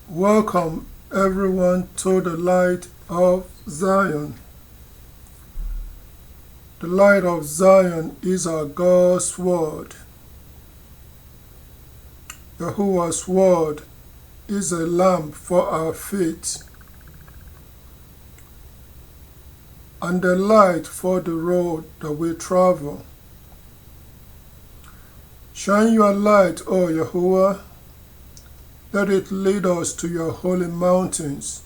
Welcome everyone to the light of Zion. The light of Zion is our God's word. Yahuwah's word is a lamp for our feet and a light for the road that we travel. Shine your light, O Yahuwah. Let it lead us to your holy mountains.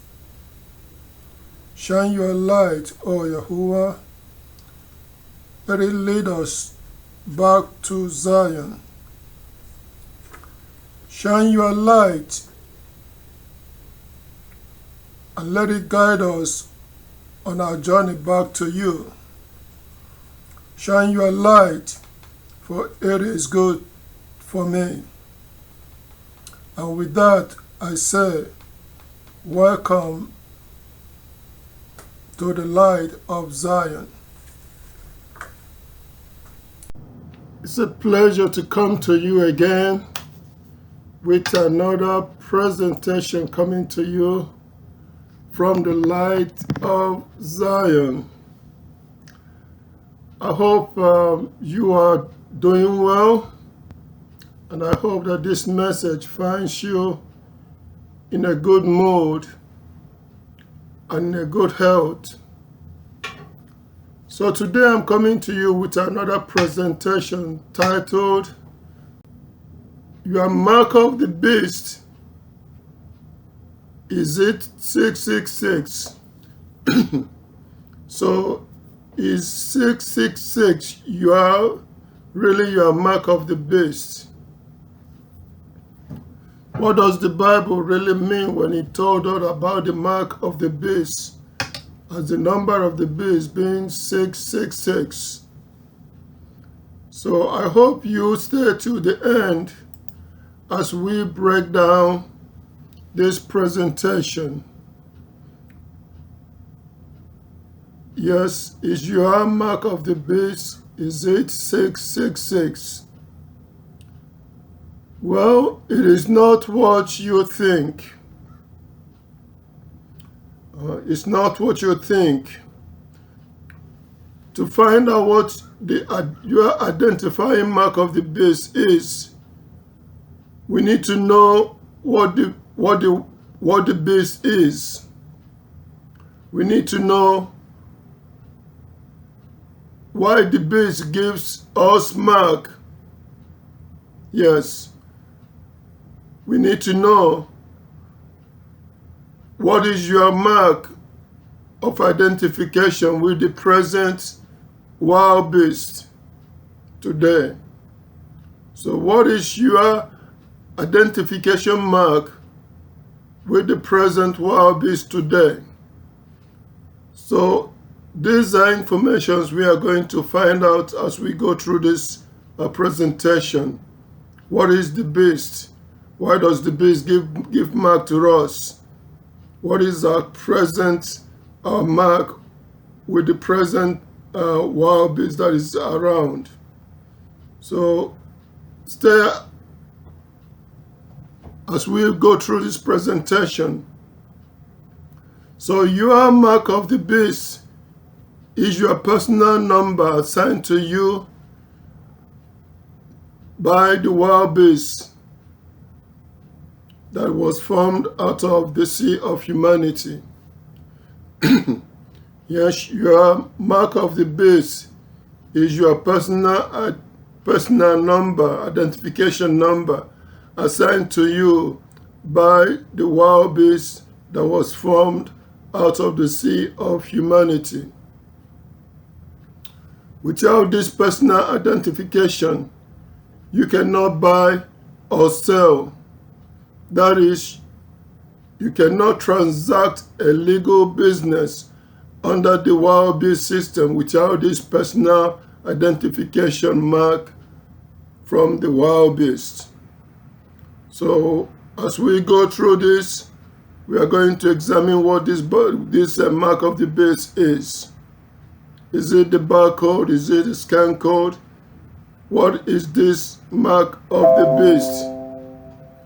Shine your light, O Yahuwah. Let it lead us back to Zion. Shine your light and let it guide us on our journey back to you. Shine your light, for it is good for me. And with that, I say, welcome to the light of Zion. It's a pleasure to come to you again with another presentation coming to you from the light of Zion. I hope you are doing well, and I hope that this message finds you in a good mood and in a good health. So today I'm coming to you with another presentation titled, Your Mark of the Beast, is it 666? So is 666 really your mark of the beast? What does the Bible really mean when it told us about the mark of the beast as the number of the beast being 666? So I hope you stay to the end as we break down this presentation. Yes, is your mark of the beast, is it 666? Well, it is not what you think. It's not what you think. To find out what your identifying mark of the beast is, we need to know what the beast is. We need to know why the beast gives us mark. Yes. We need to know what is your mark of identification with the present wild beast today. So what is your identification mark with the present wild beast today? So these are informations we are going to find out as we go through this presentation. What is the beast? Why does the beast give mark to us? What is our present mark with the present wild beast that is around? So stay as we go through this presentation. So your mark of the beast is your personal number assigned to you by the wild beast that was formed out of the sea of humanity. Yes, your mark of the beast is your personal number, identification number, assigned to you by the wild beast that was formed out of the sea of humanity. Without this personal identification, you cannot buy or sell. That is, you cannot transact a legal business under the wild beast system without this personal identification mark from the wild beast. So as we go through this, we are going to examine what this mark of the beast is. Is it the barcode? Is it the scan code? What is this mark of the beast?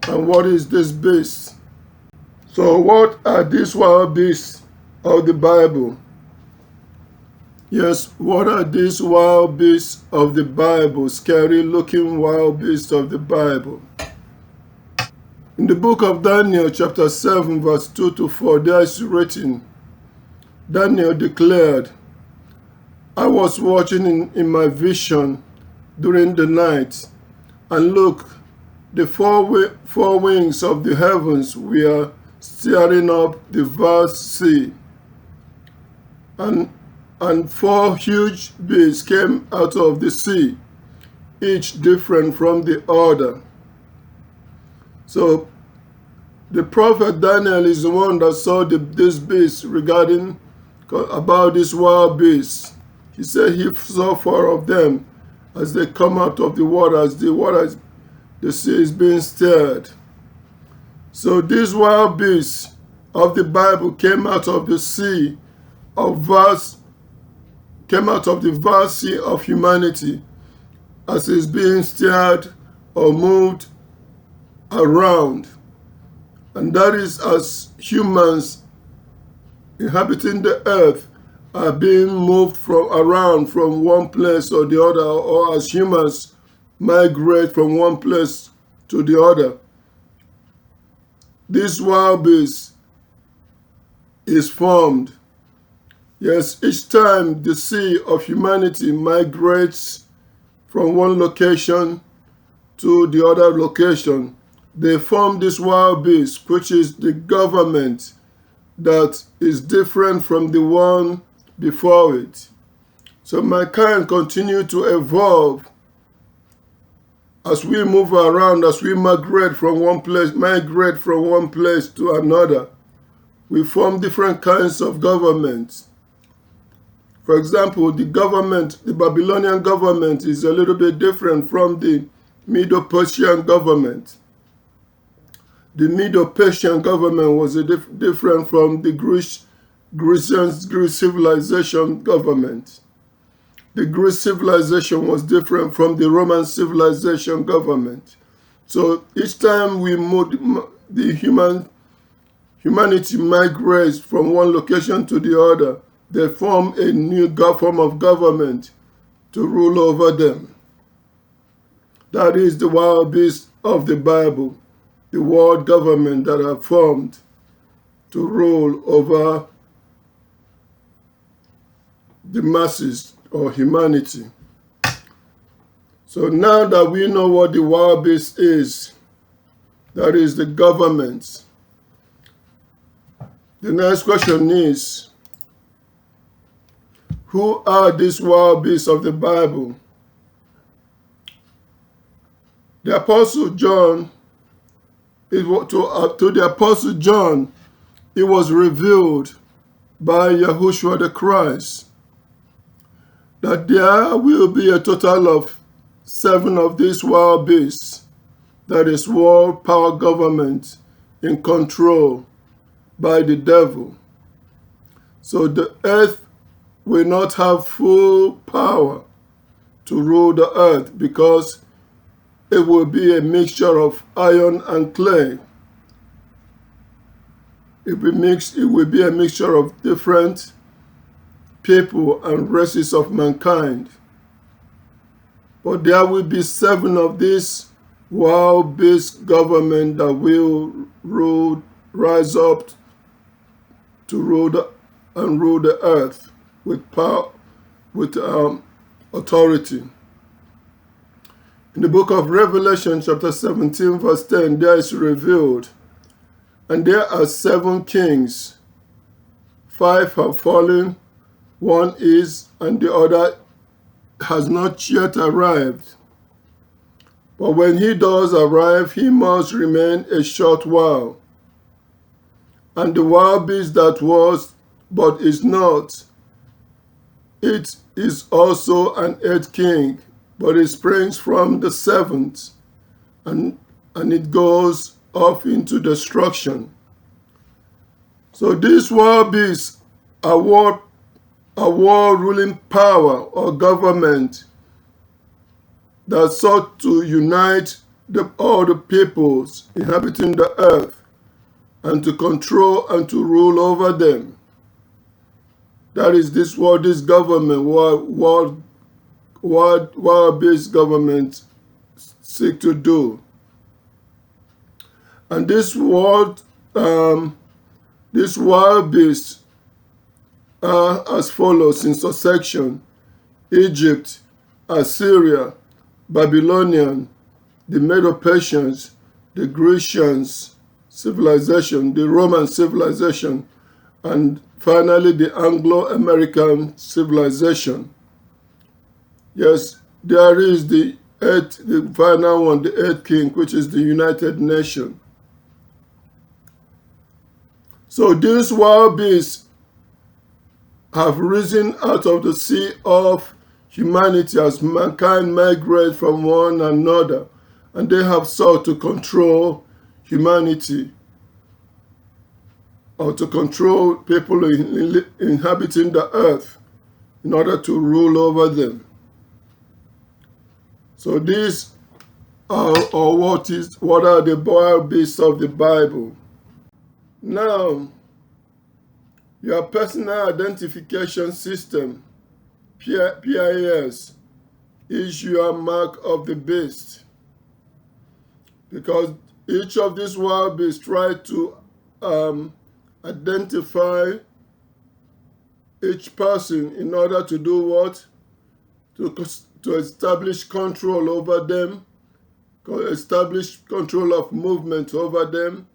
And what is this beast? So what are these wild beasts of the Bible? Yes, what are these wild beasts of the Bible? Scary looking wild beasts of the Bible. In the book of Daniel, chapter 7, verse 2 to 4, there is written, Daniel declared, I was watching in my vision during the night, and look, the four wings of the heavens were stirring up the vast sea, and four huge beasts came out of the sea, each different from the other. So the prophet Daniel is the one that saw this beast about these wild beasts. He said he saw four of them as they come out of the water, as the sea is being stirred. So these wild beasts of the Bible came out of the sea came out of the vast sea of humanity as it's being stirred or moved around. And that is as humans inhabiting the earth are being moved around from one place or the other, or as humans migrate from one place to the other. This wild beast is formed. Yes, each time the sea of humanity migrates from one location to the other location, they form this wild beast, which is the government that is different from the one before it. So mankind continue to evolve as we move around, as we migrate from one place to another. We form different kinds of governments. For example, the Babylonian government is a little bit different from the Medo-Persian government. The Medo-Persian government was different from the Greek civilization government. The Greek civilization was different from the Roman civilization government. So each time humanity migrates from one location to the other, they form a new form of government to rule over them. That is the wild beast of the Bible, the world government that are formed to rule over the masses or humanity. So now that we know what the wild beast is, that is the government, the next question is, who are these wild beasts of the Bible? The Apostle John, to the Apostle John, it was revealed by Yahuwah the Christ that there will be a total of 7 of these wild beasts, that is world power government in control by the devil. So the earth will not have full power to rule the earth because it will be a mixture of iron and clay. It will be a mixture of different people and races of mankind. But there will be 7 of these wild beast government that will rise up to rule the earth with power, with authority. In the book of Revelation, chapter 17, verse 10, there is revealed, and there are 7 kings. 5 have fallen, 1 is, and the other has not yet arrived. But when he does arrive, he must remain a short while. And the wild beast that was, but is not, it is also an 8th king, but it springs from the 7th, and it goes off into destruction. So these wild beasts are war ruling power or government that sought to unite all the peoples inhabiting the earth and to control and to rule over them. That is this what this government, world-based government seek to do. And this world-based are as follows in succession: Egypt, Assyria, Babylonian, the Medo-Persians, the Grecians civilization, the Roman civilization, and finally the Anglo-American civilization. Yes, there is the final one, the eighth king, which is the United Nations. So these wild beasts have risen out of the sea of humanity as mankind migrate from one another, and they have sought to control humanity, or to control people inhabiting the earth in order to rule over them. So these are, or what are the wild beasts of the Bible. Now, your personal identification system, PIS, is your mark of the beast, because each of these wild beasts try to identify each person in order to do what? To establish control over them, establish control of movement over them,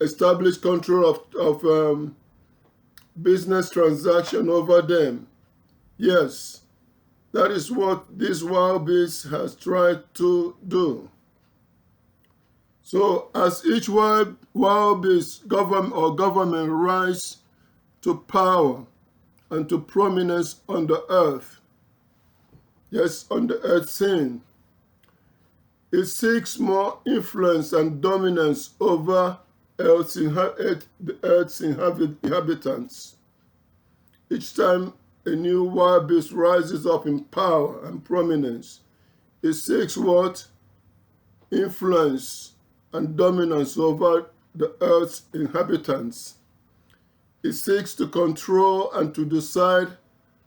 establish control of business transaction over them. Yes, that is what this wild beast has tried to do. So as each wild beast government rise to power and to prominence on the earth, yes, on the earth scene, it seeks more influence and dominance over the earth's inhabitants. Each time a new wild beast rises up in power and prominence, it seeks what? Influence and dominance over the earth's inhabitants. It seeks to control and to decide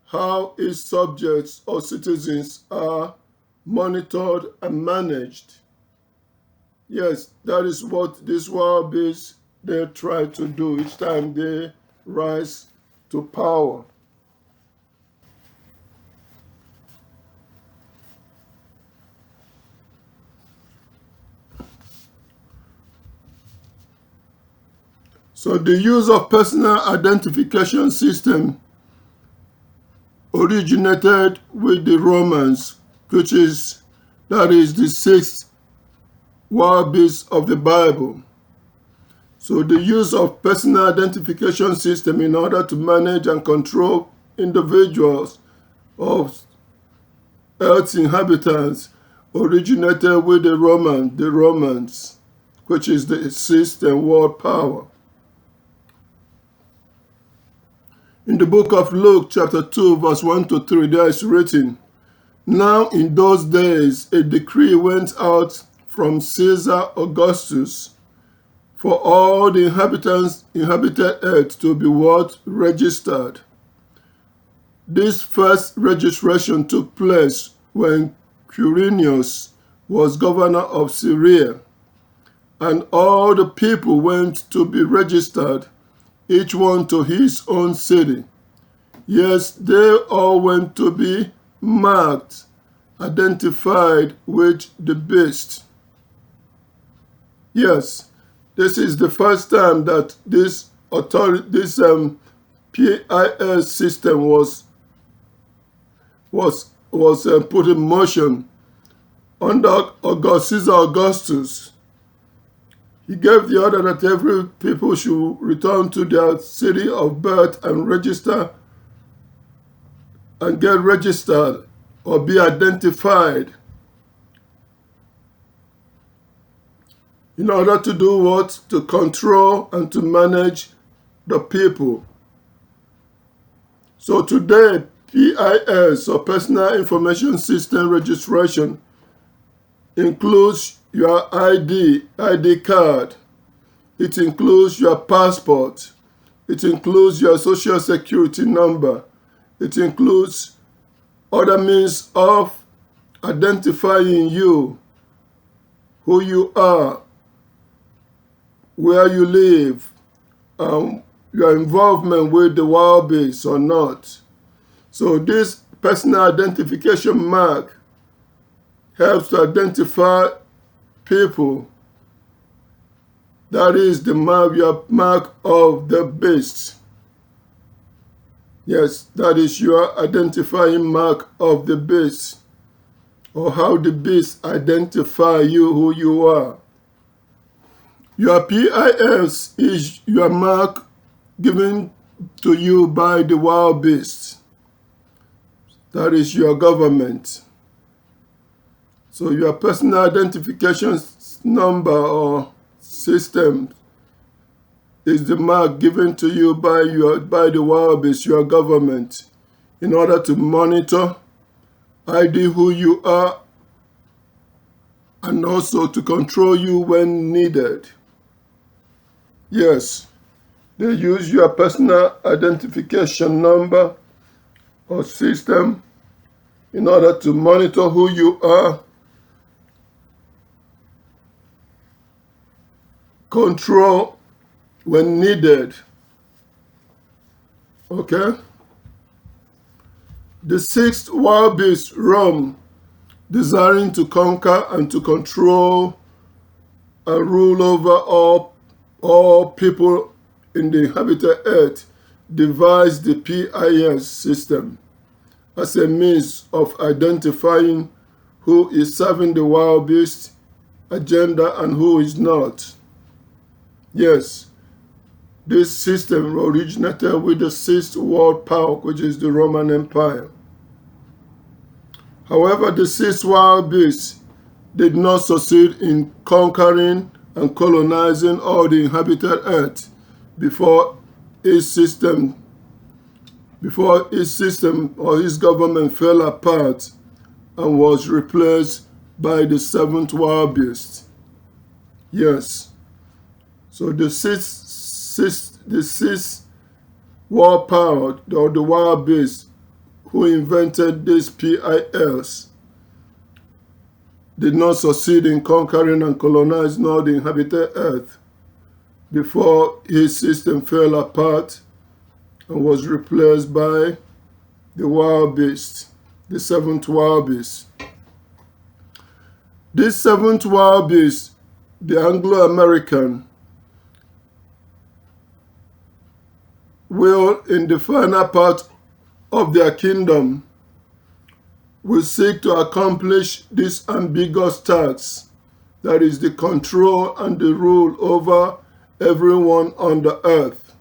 how its subjects or citizens are monitored and managed. Yes, that is what these wild beasts, they try to do each time they rise to power. So the use of personal identification system originated with the Romans, that is the sixth wild beast of the Bible. So the use of personal identification system in order to manage and control individuals of Earth's inhabitants originated with the Romans, which is the sixth world power. In the book of Luke, chapter 2, verse 1 to 3, there is written, "Now in those days a decree went out from Caesar Augustus for all the inhabited earth to be what? Registered. This first registration took place when Quirinius was governor of Syria, and all the people went to be registered, each one to his own city. Yes, they all went to be marked, identified with the beast." Yes, this is the first time that this PIS system was put in motion under Caesar Augustus. He gave the order that every people should return to their city of birth and register and get registered or be identified. In order to do what? To control and to manage the people. So today, PIS, or Personal Information System registration, includes your ID card, It includes your passport. It includes your social security number. It includes other means of identifying you, who you are, where you live, your involvement with the wild beasts or not. So this personal identification mark helps to identify people. That is the mark, your mark of the beast. Yes, that is your identifying mark of the beast, or how the beast identify you, who you are. Your PIS is your mark given to you by the wild beast. That is your government. So your personal identification number or system is the mark given to you by the wild beast, your government, in order to monitor, ID who you are, and also to control you when needed. Yes, they use your personal identification number or system in order to monitor who you are, control when needed. Okay? The sixth wild beast roam, desiring to conquer and to control and rule over all people in the inhabited earth, devised the PIS system as a means of identifying who is serving the wild beast agenda and who is not. Yes, this system originated with the sixth world power, which is the Roman Empire. However, the sixth wild beast did not succeed in conquering and colonizing all the inhabited earth before its system or its government fell apart and was replaced by the seventh wild beast. Yes. So the sixth world power, or the wild beast who invented this PIS, did not succeed in conquering and colonizing all the inhabited earth before his system fell apart and was replaced by the wild beast, the seventh wild beast. This seventh wild beast, the Anglo-American, will, in the final part of their kingdom, will seek to accomplish this ambiguous task, that is the control and the rule over everyone on the earth.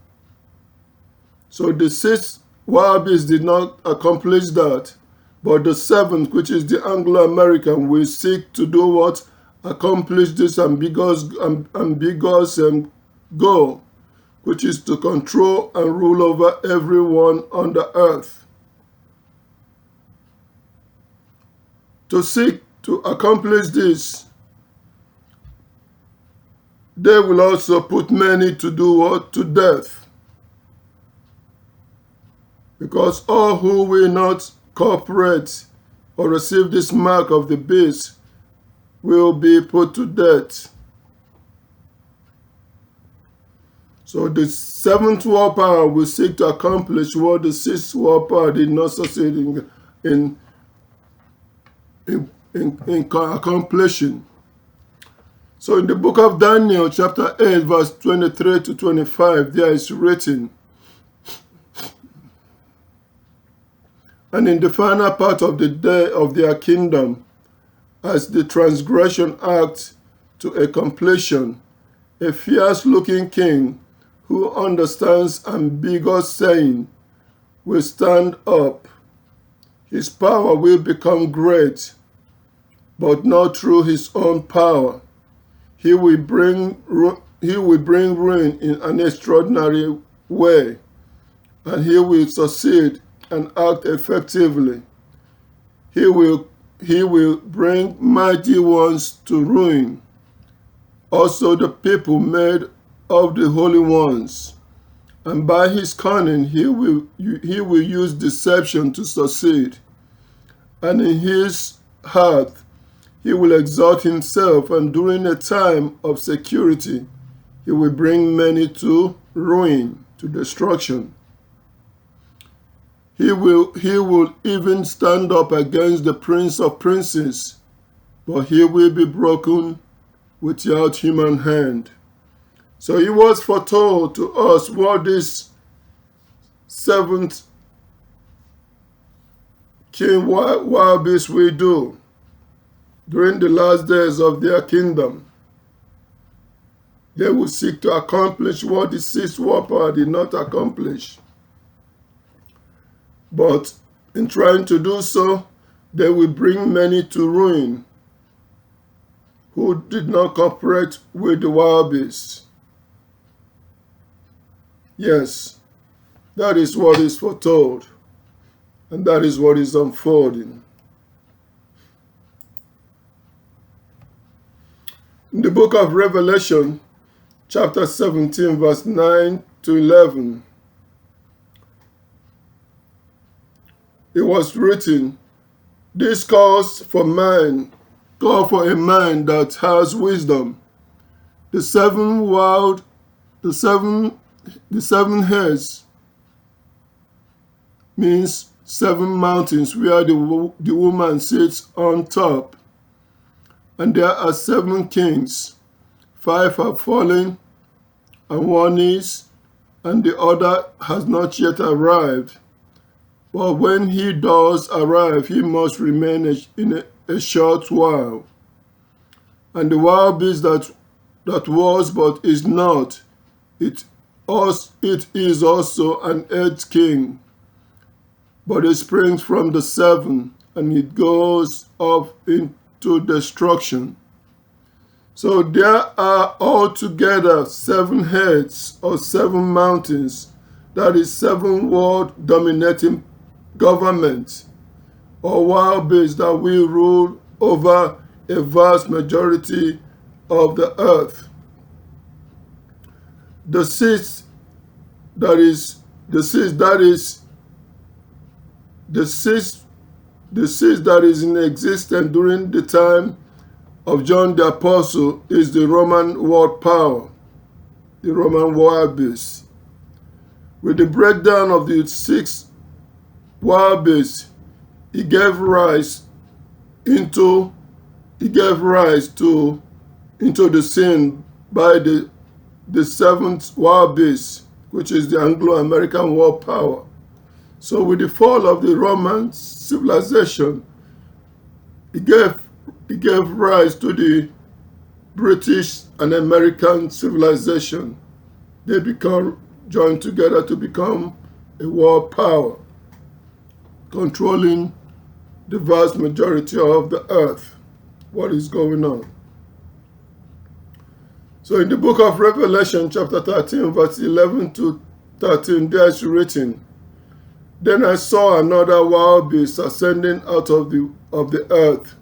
So the sixth wild beast did not accomplish that, but the seventh, which is the Anglo-American, will seek to do what? Accomplish this ambiguous goal, which is to control and rule over everyone on the earth. To seek to accomplish this, they will also put many to do what? To death. Because all who will not cooperate or receive this mark of the beast will be put to death. So the seventh world power will seek to accomplish what the sixth world power did not succeed in accomplishing. So in the book of Daniel, chapter 8, verse 23 to 25, there is written, and in the final part of the day of their kingdom, as the transgression act to a completion, a fierce-looking king who understands ambiguous saying will stand up. His power will become great, but not through his own power. He will bring ruin in an extraordinary way, and he will succeed and act effectively. He will bring mighty ones to ruin. Also the people made of the holy ones, and by his cunning he will use deception to succeed. And in his heart he will exalt himself, and during a time of security he will bring many to ruin, to destruction. He will even stand up against the Prince of Princes, but he will be broken without human hand. So it was foretold to us what this seventh king wild beast will do during the last days of their kingdom. They will seek to accomplish what the sixth world power did not accomplish. But in trying to do so, they will bring many to ruin who did not cooperate with the wild beasts. Yes, that is what is foretold, and that is what is unfolding. In the book of Revelation, chapter 17, verse 9 to 11, it was written, "This calls for a man that has wisdom. The seven heads means 7 mountains where the woman sits on top. And there are 7 kings. 5 have fallen, and 1 is, and the other has not yet arrived. But when he does arrive, he must remain in a short while. And the wild beast that was but is not, it is also an 8th king. But it springs from the 7, and it goes up into destruction. So there are altogether 7 heads or 7 mountains. That is 7 world dominating governments or wild beasts that will rule over a vast majority of the earth. The sixth that is in existence during the time of John the Apostle is the Roman world power, the Roman wild beast. With the breakdown of the 6 wild beasts, it gave rise to the sin by the 7th wild beast, which is the Anglo-American world power. So with the fall of the Roman civilization, it gave rise to the British and American civilization. They joined together to become a world power, controlling the vast majority of the earth. What is going on? So in the book of Revelation, chapter 13, verse 11 to 13, there is written, "Then I saw another wild beast ascending out of the earth,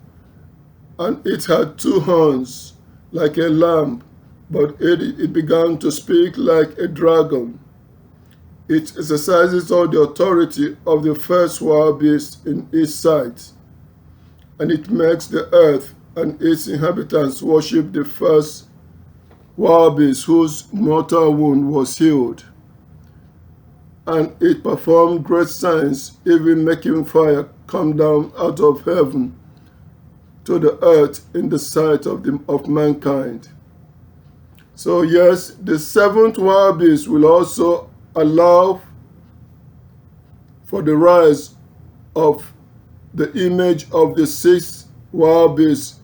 and it had 2 horns like a lamb, but it began to speak like a dragon. It exercises all the authority of the first wild beast in its sight, and it makes the earth and its inhabitants worship the first wild beast whose mortal wound was healed. And it performed great signs, even making fire come down out of heaven to the earth in the sight of mankind." So yes, the 7th wild beast will also allow for the rise of the image of the 6th wild beast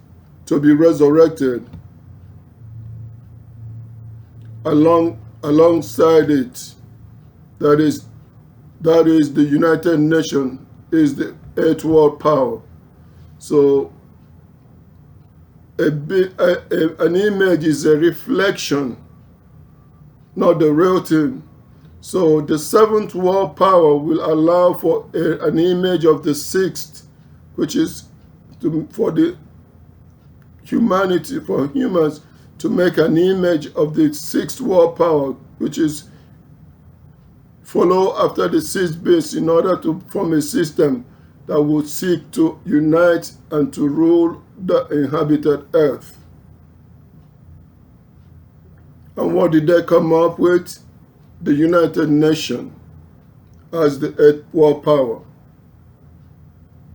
to be resurrected alongside it. That is the United Nations is the 8th world power. So an image is a reflection, not the real thing. So the 7th world power will allow for an image of the 6th, which is for humans to make an image of the sixth world power, which is follow after the sixth beast, in order to form a system that would seek to unite and to rule the inhabited earth. And what did they come up with? The United Nations as the eighth world power.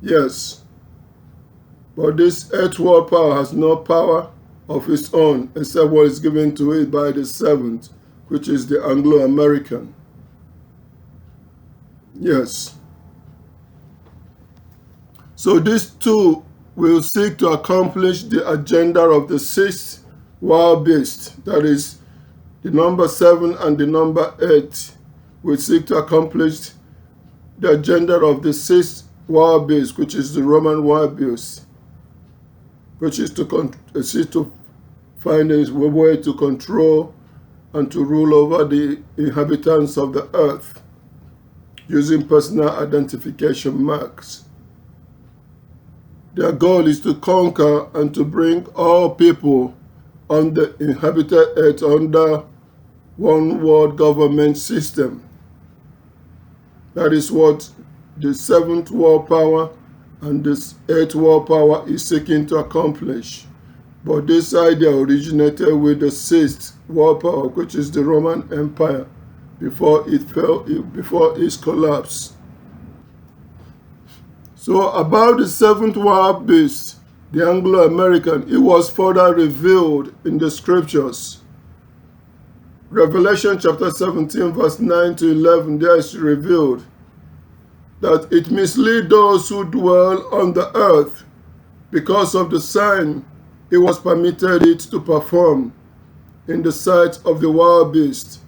Yes, but this eighth world power has no power of its own except what is given to it by the seventh, which is the Anglo-American. Yes. So these two will seek to accomplish the agenda of the sixth wild beast, that is, the number 7 and the number 8 will seek to accomplish the agenda of the sixth wild beast, which is the Roman wild beast, which is to seek to find a way to control and to rule over the inhabitants of the earth using personal identification marks. Their goal is to conquer and to bring all people on the inhabited earth under one world government system. That is what the seventh world power and this eighth world power is seeking to accomplish. But this idea originated with the sixth world power, which is the Roman Empire, before it fell, before its collapse. So about the seventh wild beast, the Anglo-American, it was further revealed in the scriptures. Revelation chapter 17 verse 9 to 11, there is revealed that it mislead those who dwell on the earth because of the sign it was permitted it to perform in the sight of the wild beast,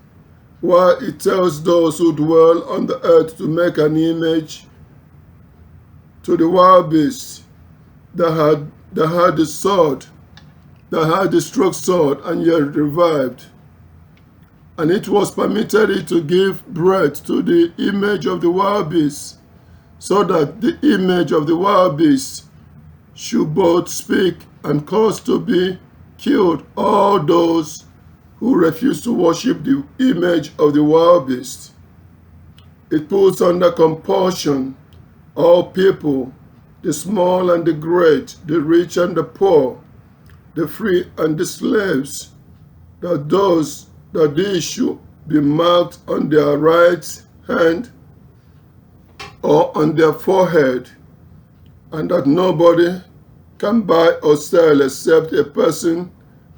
while it tells those who dwell on the earth to make an image to the wild beast that had the sword, that had the stroke sword and yet revived. And it was permitted it to give breath to the image of the wild beast, so that the image of the wild beast should both speak and cause to be killed all those who refuse to worship the image of the wild beast. It puts under compulsion all people, the small and the great, the rich and the poor, the free and the slaves, that these should be marked on their right hand or on their forehead, and that nobody can buy or sell except a person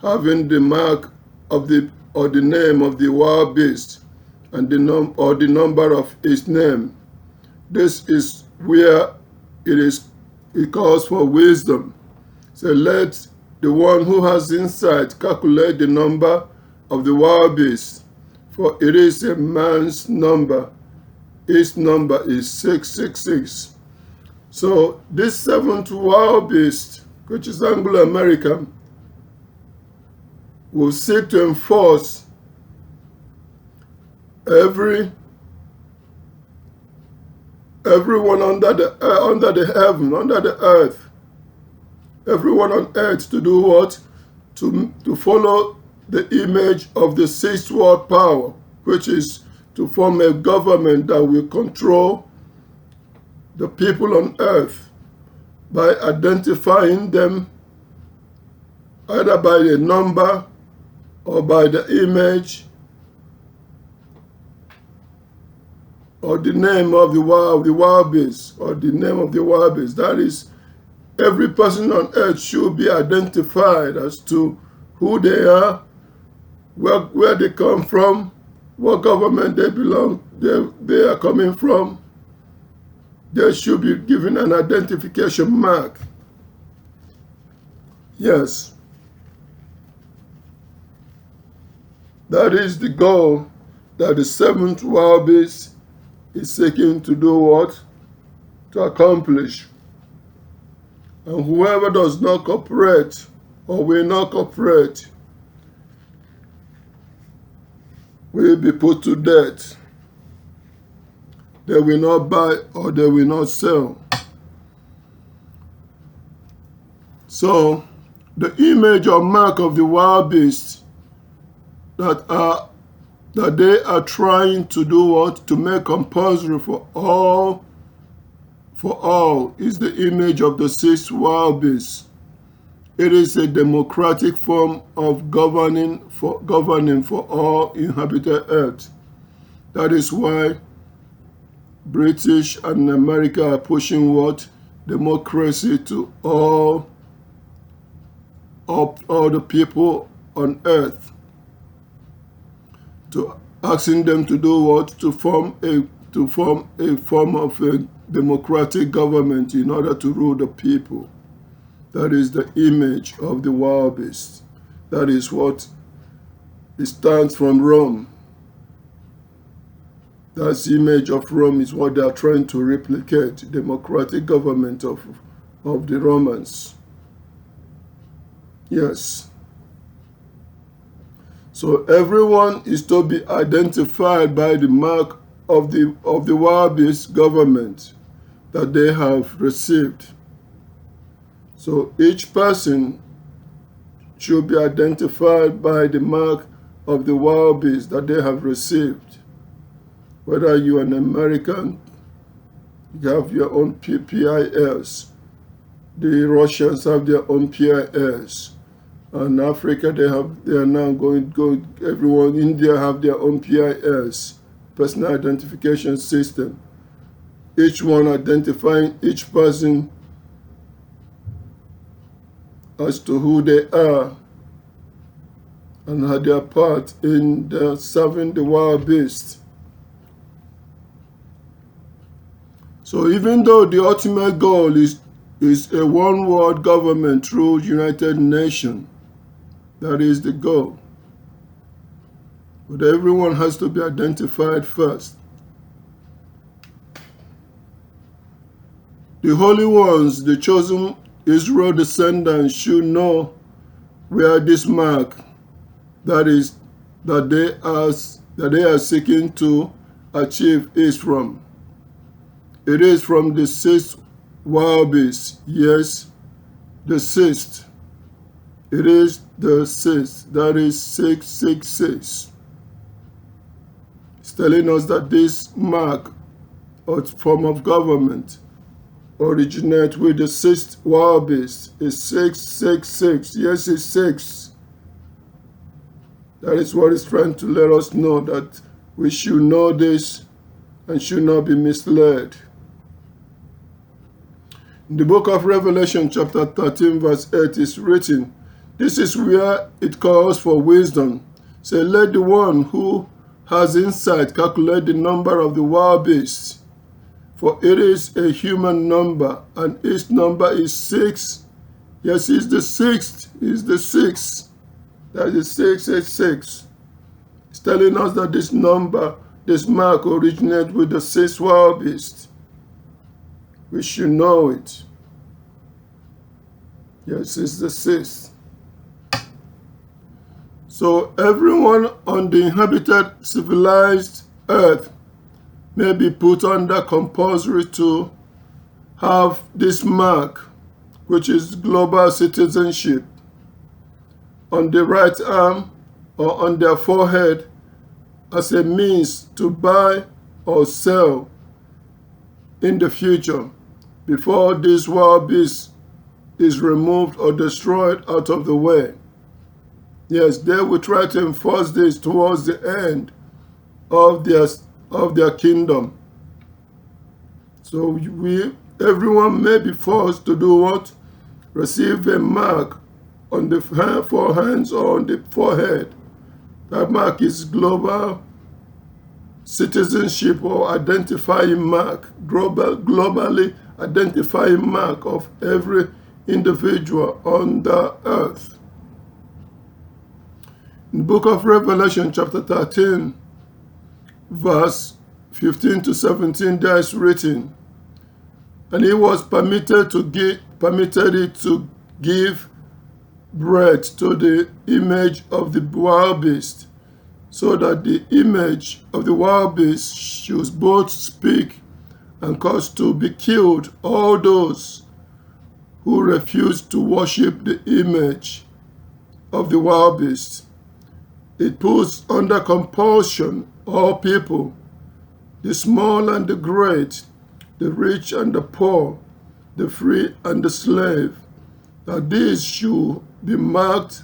having the mark of the name of the wild beast and the number of its name. This is where it calls for wisdom. So let the one who has insight calculate the number of the wild beast, for it is a man's number. Its number is 666. So this seventh wild beast, which is Anglo-American, will seek to enforce everyone under the heaven, under the earth, everyone on earth to do what? To follow the image of the sixth world power, which is to form a government that will control the people on earth by identifying them either by the number or by the image or the name of the wild beast, or the name of the wild beast. That is, every person on earth should be identified as to who they are, where they come from, what government they belong, they are coming from. They should be given an identification mark. Yes. That is the goal that the seventh wild beast is seeking to do what? To accomplish. And whoever does not cooperate or will not cooperate will be put to death. They will not buy or they will not sell. So the image or mark of the wild beast that they are trying to do what? To make compulsory for all is the image of the sixth wild beast. It is a democratic form of governing for all inhabited earth. That is why British and America are pushing what? Democracy to all the people on earth. To asking them to do what? To form a form of a democratic government in order to rule the people. That is the image of the wild beast. That is what it stands from Rome. That image of Rome is what they are trying to replicate, democratic government of the Romans. Yes. So everyone is to be identified by the mark of the wild beast government that they have received. So each person should be identified by the mark of the wild beast that they have received. Whether you're an American, you have your own PILs. The Russians have their own PILs. And Africa, they are now going. Everyone, India have their own PILs, personal identification system. Each one identifying each person as to who they are and had their part in serving the wild beast. So even though the ultimate goal is a one-world government through United Nations, that is the goal. But everyone has to be identified first. The holy ones, the chosen Israel descendants, should know where this mark that they are seeking to achieve is from. It is from the sixth wild beast. Yes, the sixth. It is the sixth. That is 666. It's telling us that this mark or form of government originate with the sixth wild beast is 666. Yes, it's 6. That is what it's trying to let us know, that we should know this and should not be misled. In the book of Revelation chapter 13 verse 8 is written, this is where it calls for wisdom. Say, let the one who has insight calculate the number of the wild beasts, for it is a human number, and its number is 6. Yes, it's the sixth. It's the 6. That is 666. It's telling us that this number, this mark, originates with the 6th wild beast. We should know it. Yes, it's the 6th. So everyone on the inhabited civilized earth may be put under compulsory to have this mark, which is global citizenship, on the right arm or on their forehead as a means to buy or sell in the future before this wild beast is removed or destroyed out of the way. Yes, they will try to enforce this towards the end of their kingdom. So everyone may be forced to do what? Receive a mark on the forehands or on the forehead. That mark is global citizenship or identifying mark, globally identifying mark of every individual on the earth. In the book of Revelation chapter 13, verse 15 to 17, there is written, and he was permitted it to give breath to the image of the wild beast, so that the image of the wild beast should both speak and cause to be killed all those who refused to worship the image of the wild beast. It puts under compulsion all people, the small and the great, the rich and the poor, the free and the slave, that these should be marked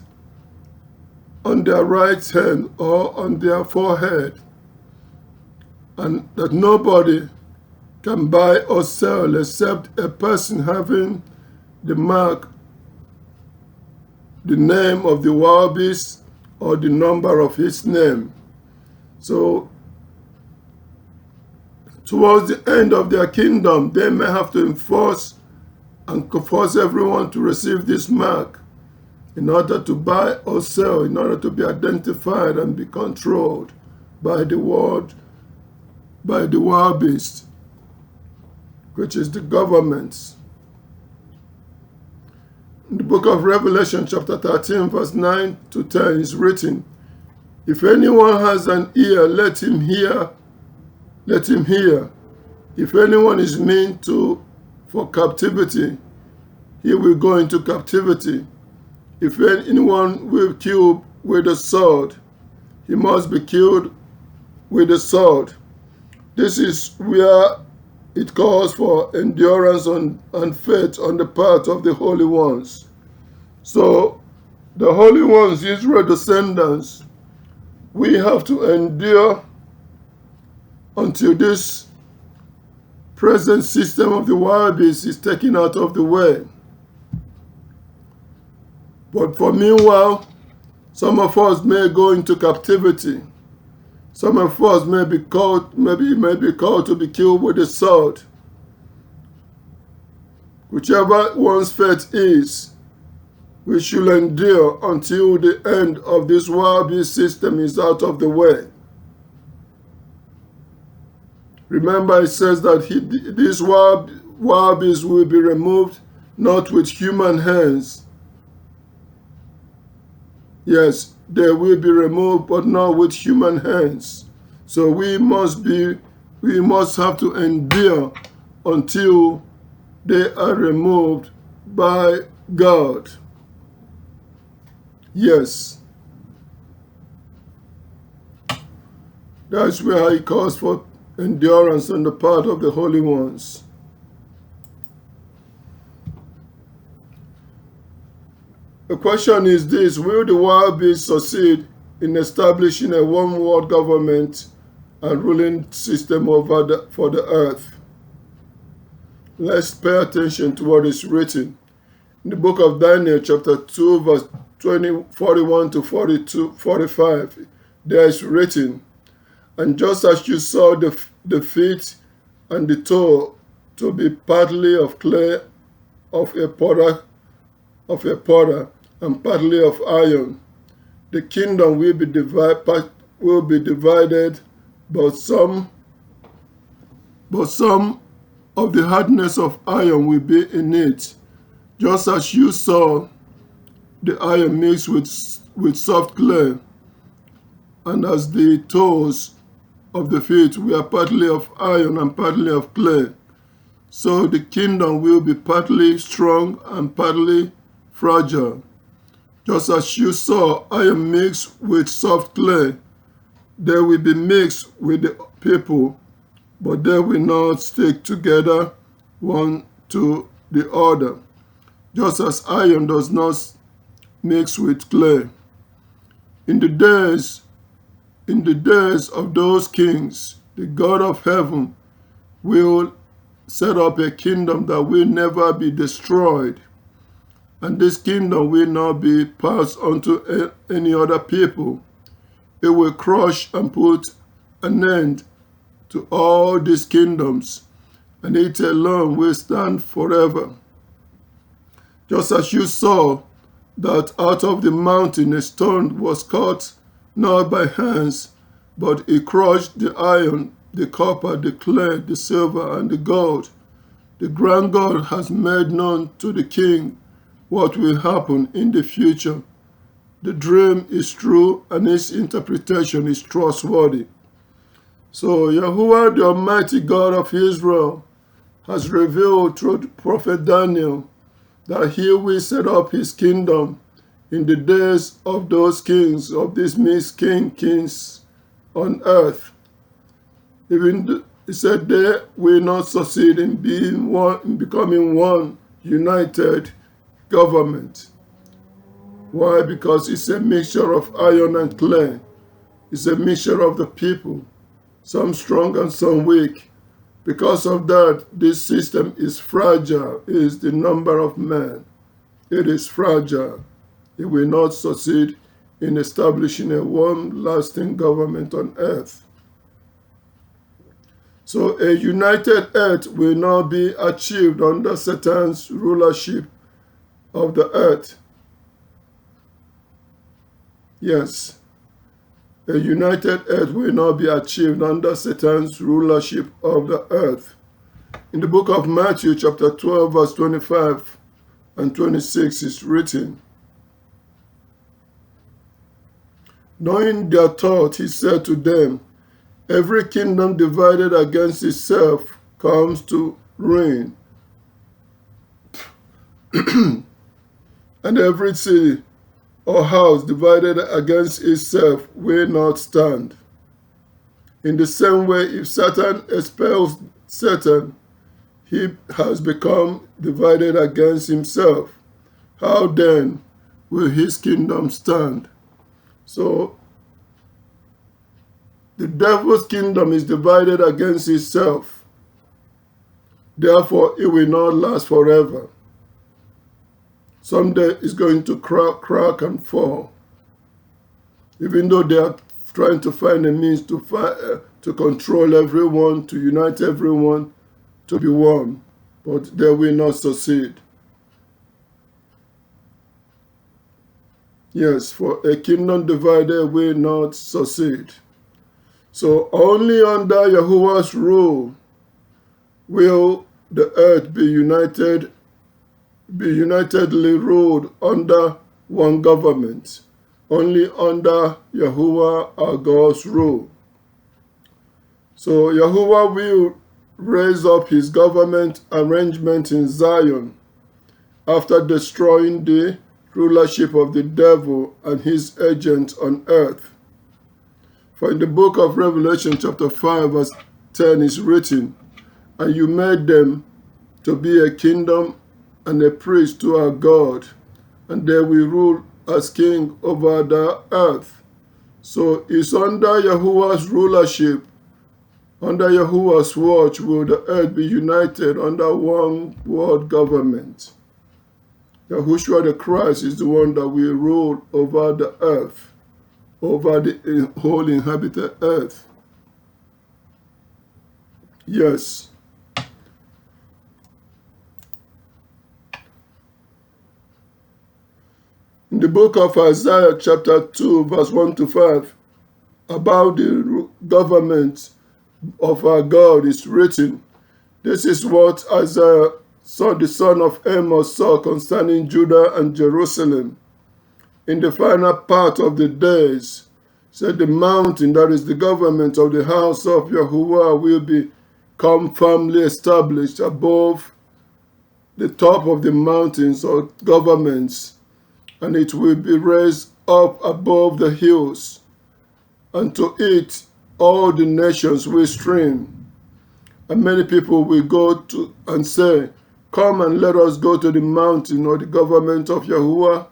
on their right hand or on their forehead, and that nobody can buy or sell except a person having the mark, the name of the wild beast, or the number of his name. So, towards the end of their kingdom, they may have to enforce and force everyone to receive this mark in order to buy or sell, in order to be identified and be controlled by the wild beast, which is the government. In the book of Revelation, chapter 13, verse 9 to 10 is written, "If anyone has an ear, let him hear. Let him hear. If anyone is meant for captivity, he will go into captivity. If anyone will kill with a sword, he must be killed with a sword." This is where it calls for endurance and faith on the part of the holy ones. So, the holy ones, Israel descendants, we have to endure until this present system of the wild beast is taken out of the way. But for meanwhile, some of us may go into captivity. Some of us may be called to be killed with a sword. Whichever one's fate is, we should endure until the end of this wild beast system is out of the way. Remember, it says that these wild beasts will be removed not with human hands. Yes, they will be removed, but not with human hands. So we must have to endure until they are removed by God. Yes. That's where he calls for endurance on the part of the holy ones. The question is this: will the wild beast succeed in establishing a one world government and ruling system for the earth? Let's pay attention to what is written. In the book of Daniel, chapter 2, verse 41 to 45, there is written, "And just as you saw the feet and the toe to be partly of clay of a potter, and partly of iron, the kingdom will be divided, but some of the hardness of iron will be in it, just as you saw the iron mixed with soft clay, and as the toes of the feet were partly of iron and partly of clay. So the kingdom will be partly strong and partly fragile. Just as you saw iron mixed with soft clay, they will be mixed with the people, but they will not stick together one to the other, just as iron does not mix with clay. In the days of those kings, the God of heaven will set up a kingdom that will never be destroyed. And this kingdom will not be passed on to any other people. It will crush and put an end to all these kingdoms, and it alone will stand forever. Just as you saw that out of the mountain a stone was cut, not by hands, but it crushed the iron, the copper, the clay, the silver, and the gold. The grand God has made known to the king what will happen in the future. The dream is true and its interpretation is trustworthy. So Yahuwah, the Almighty God of Israel, has revealed through the prophet Daniel that he will set up his kingdom in the days of those kings, of these mixed kings on earth. He said they will not succeed in being one, in becoming one united government. Why? Because it's a mixture of iron and clay. It's a mixture of the people, some strong and some weak. Because of that, this system is fragile, is the number of men. It is fragile. It will not succeed in establishing a one lasting government on earth. So a united earth will not be achieved under Satan's rulership of the earth. Yes, a united earth will not be achieved under Satan's rulership of the earth. In the book of Matthew chapter 12 verse 25 and 26 is written, knowing their thought, he said to them, every kingdom divided against itself comes to ruin, and every city or house divided against itself will not stand. In the same way, if Satan expels Satan, he has become divided against himself. How then will his kingdom stand? So, the devil's kingdom is divided against itself. Therefore, it will not last forever. Someday it's going to crack and fall. Even though they are trying to find a means to control everyone, to unite everyone, to be one, but they will not succeed. Yes, for a kingdom divided will not succeed. So only under Yahuwah's rule will the earth be unitedly ruled under one government. Only under Yahuwah our God's rule. So Yahuwah will raise up his government arrangement in Zion after destroying the rulership of the devil and his agents on earth. For in the book of Revelation chapter 5 verse 10 is written, and you made them to be a kingdom and a priest to our God, and they will rule as king over the earth. So it's under Yahuwah's rulership, under Yahuwah's watch will the earth be united under one world government. Yahushua the Christ is the one that will rule over the earth, over the whole inhabited earth. Yes. In the book of Isaiah chapter 2 verse 1 to 5, about the government of our God is written, this is what Isaiah saw, the son of Amos, saw concerning Judah and Jerusalem. In the final part of the days, said the mountain, that is the government of the house of Yahuwah, will become firmly established above the top of the mountains or governments, and it will be raised up above the hills, and to it all the nations will stream. And many people will go to and say, come and let us go to the mountain or the government of Yahuwah,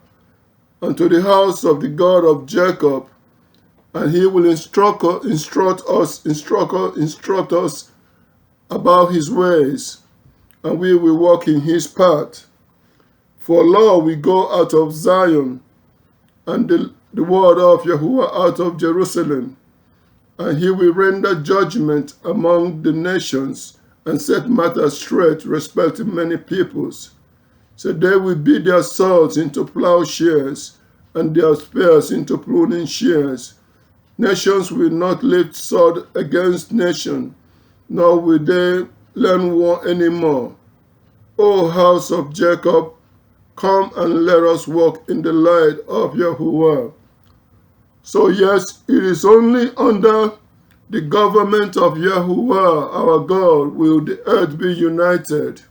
and to the house of the God of Jacob, and he will instruct us about his ways, and we will walk in his path. For lo, we go out of Zion, and the word of Yahuwah out of Jerusalem, and he will render judgment among the nations, and set matters straight respecting many peoples. So they will beat their swords into plowshares, and their spears into pruning shears. Nations will not lift sword against nation, nor will they learn war anymore. O house of Jacob, come and let us walk in the light of Yahuwah. So yes, it is only under the government of Yahuwah, our God, will the earth be united.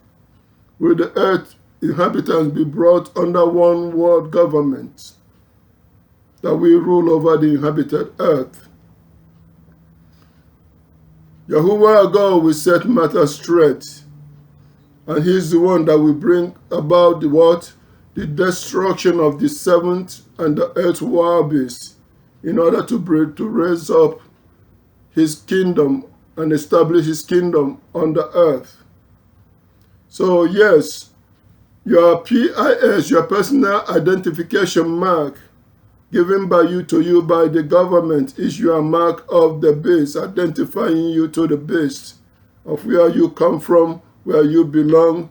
Will the earth inhabitants be brought under one world government, that we rule over the inhabited earth. Yahuwah our God will set matters straight, and He is the one that will bring about the what? The destruction of the seventh and the eighth wild beast, in order to raise up His kingdom and establish His kingdom on the earth. So yes, your PIS, your personal identification mark, given by you to you by the government, is your mark of the beast, identifying you to the beast of where you come from, where you belong.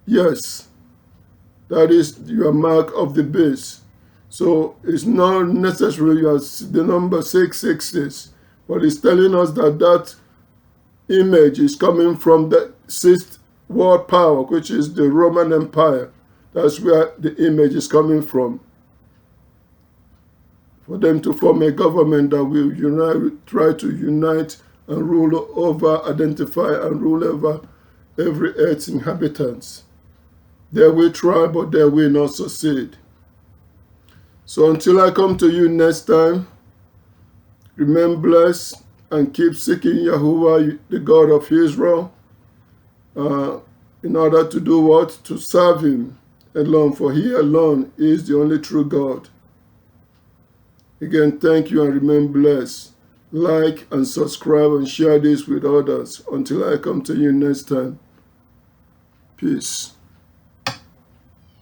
Yes, that is your mark of the beast. So it's not necessarily the number 666, but it's telling us that that image is coming from the sixth world power, which is the Roman Empire. That's where the image is coming from. For them to form a government that will try to unite and rule over, identify and rule over every earth's inhabitants. They will try, but they will not succeed. So until I come to you next time, remain blessed and keep seeking Yahuwah, the God of Israel, in order to do what? To serve Him alone, for He alone is the only true God. Again, thank you and remain blessed. Like and subscribe and share this with others until I come to you next time. Peace.